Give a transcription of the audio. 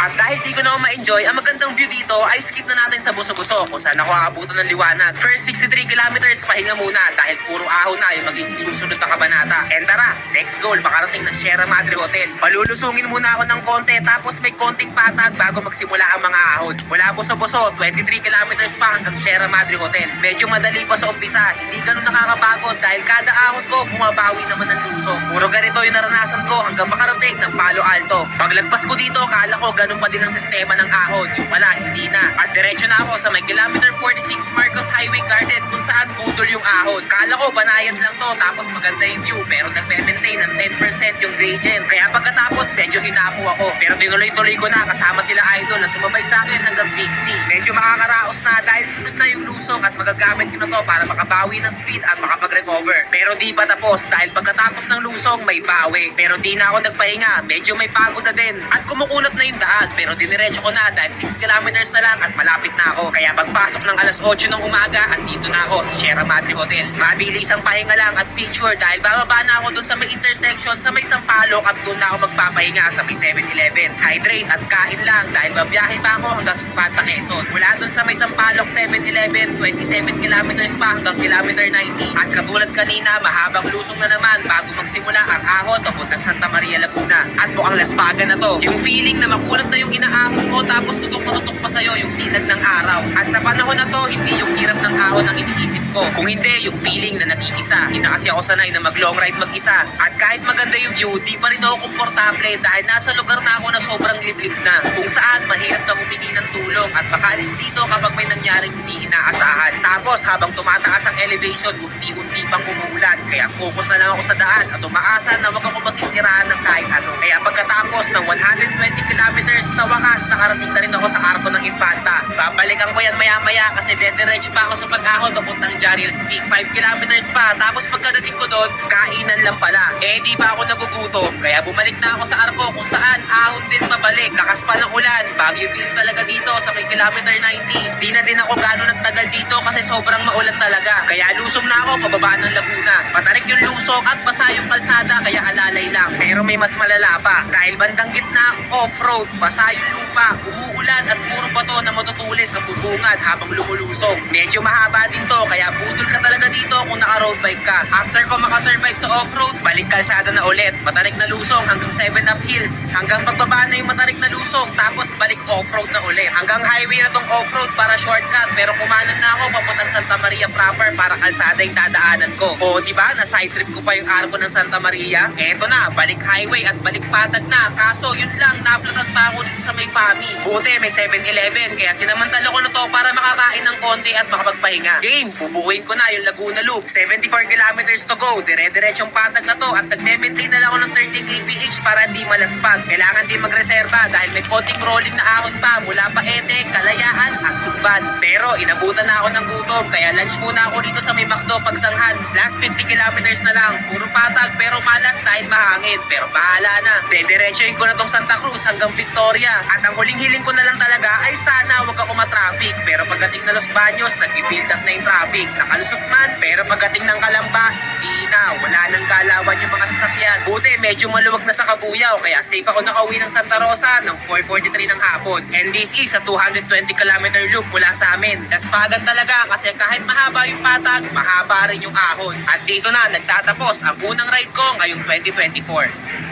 At dahil di ko na ma-enjoy, ang magandang view dito ay skip na natin sa Buso-Buso kung saan ako aabutan ng liwanag. First 63 kilometers, pahinga muna dahil puro ahon na yung magiging susunod na kabanata. And tara, next goal, makarating ng Sierra Madre Hotel. Palulusungin muna ako ng konti tapos may konting patag bago magsimula ang mga ahon. Mula Buso-Buso, 23 kilometers pa hanggang Sierra Madre Hotel. Medyo madali pa sa umpisa, hindi ganun nakakapagod dahil kada ahon ko bumabawi naman ng lusong. Puro ganito yung naranasan ko hanggang makarating ng Palo Alto. Paglagpas ko dito, kala ko ganun pa din ang sistema ng ahon. Yung wala, hindi na. At diretso na ako sa may kilometer 46 Marcos Highway Garden kung saan budol yung ahon. Kala ko banayad lang to tapos maganda yung view pero nagme-maintain ng 10% yung gradient. Kaya pagkatapos medyo hinapo ako. Pero tinuloy-tuloy ko na kasama sila idol na sumabay sa akin hanggang Big C. Medyo makakaraos na dahil sunod na yung lusong at magagamit ko na to para makabawi ng speed at makapag-recover. Pero di pa tapos dahil pagkatapos ng lusong may bawi. Pero di na ako nagpahinga, medyo may pagod na din. At kumukunat na yung daan pero diniretso ko na dahil 6 kilometers na lang at malapit na ako. Kaya pagpasok ng alas 8 ng umaga, andito na ako sa Sierra Madre Hotel. Mabilis ang pahinga lang at picture dahil bababa na ako dun sa may intersection sa may Sampaloc at dun na ako magpapahinga sa may 7-Eleven. Hydrate at kain lang dahil babiyahe pa ako hanggang Infanta Quezon. Mula dun sa may Sampaloc 7-Eleven, 27 kilometers pa hanggang kilometer 90. At katulad kanina, mahabang lusong na naman bago magsimula ang ahon papuntang Santa Maria, Laguna. At mukhang laspagan na to. Yung feeling na makunat na yung inaahon mo tapos tutok na tutok pa sa'yo yung sinag ng araw. At sa panahon na to, hindi yung hirap ng ahon ang iniisip ko. Kung hindi, yung feeling na nag-iisa. Hindi na kasi ako sanay na mag-long ride mag-isa. At kahit maganda yung view, di pa rin ako komportable dahil nasa lugar na ako na sobrang liblib na. Kung saan, mahirap na humingi ng tulong at makaalis dito kapag may nangyaring hindi inaasahan. Tapos, habang tumataas ang elevation, unti-unti pang umuulan. Kaya focus na lang ako sa daan at umaasa na wag ako masisiraan ng kahit ano. Kaya pagkatapos ng 120 kilometers, sa wakas, nakarating na rin ako sa arko ng Infanta. Babalikan ko yan maya-maya kasi dediretso pa ako sa pag-ahon papuntang Jarril's Peak. 5 kilometers pa. Tapos pagkadating ko doon, kainan lang pala. Eh di pa ako nagugutom. Kaya bumalik na ako sa arko kung saan ahon din pabalik. Lakas pa ng ulan. Baguio Hills talaga dito sa may kilometer 90. Di na din ako gano'n nagtagal dito kasi sobrang maulan talaga. Kaya lusong na ako pababa ng Laguna. Patarik yung lusong at basa yung kalsada kaya alalay lang. Pero may mas malala pa. Dahil bandang gitna, off-road, basa yung lupa, umuulan at puro bato na matutulis ang bubungad habang lumulusong. Medyo mahaba din to kaya budol ka talaga dito kung naka-road bike ka. After ko makasurvive sa off-road, balik kalsada na ulit. Matarik na lusong hanggang 7 up hills. Hanggang pagbaba na yung matarik na lusong tapos balik off-road na ulit. Hanggang highway na tong off-road para shortcut pero kumanan na ako papuntang Santa Maria proper para kalsada yung dadaanan ko. O diba, na side trip ko pa yung arko ng Santa Maria. Eto na, balik highway at balik patag na. Kaso yun lang, naflatan pa ako dito sa may FAMI. Buti may 7-Eleven kaya sinamantala ko na to para makakain ng konti at makapagpahinga. Game, bubuuin ko na yung Laguna Loop. 74 kilometers to go. Dire-diretsong patag na to at nagme-maintain na lang ako ng 30 kph para di malaspag. Kailangan din magreserba dahil may konting rolling na ahon pa mula Paete, Kalayaan at Tuban. Pero inabutan na ako ng gutom kaya lunch muna ako dito sa may McDo Pagsanghan. Last 50 kilometers na lang. Puro patag pero malas dahil mahangin. Pero bahala na. Dediretsoin ko na tong Santa Cruz hanggang Victoria. At ang huling hiling ko na lang talaga ay sana wag ako matraffic. Pero pagdating na Los Baños, nag-build up na yung traffic. Nakalusot man, pero pagdating ng Calamba, di na. Wala nang galawan yung mga sasakyan. Buti, medyo maluwag na sa Kabuyaw. Kaya safe ako nakauwi ng Santa Rosa ng 4:43 ng hapon. And this is a 220 kilometer loop mula sa amin. Laspagan talaga kasi kahit mahaba yung patag, mahaba rin yung ahon. At dito na, nagtatapos ang unang ride ko ngayong 2024.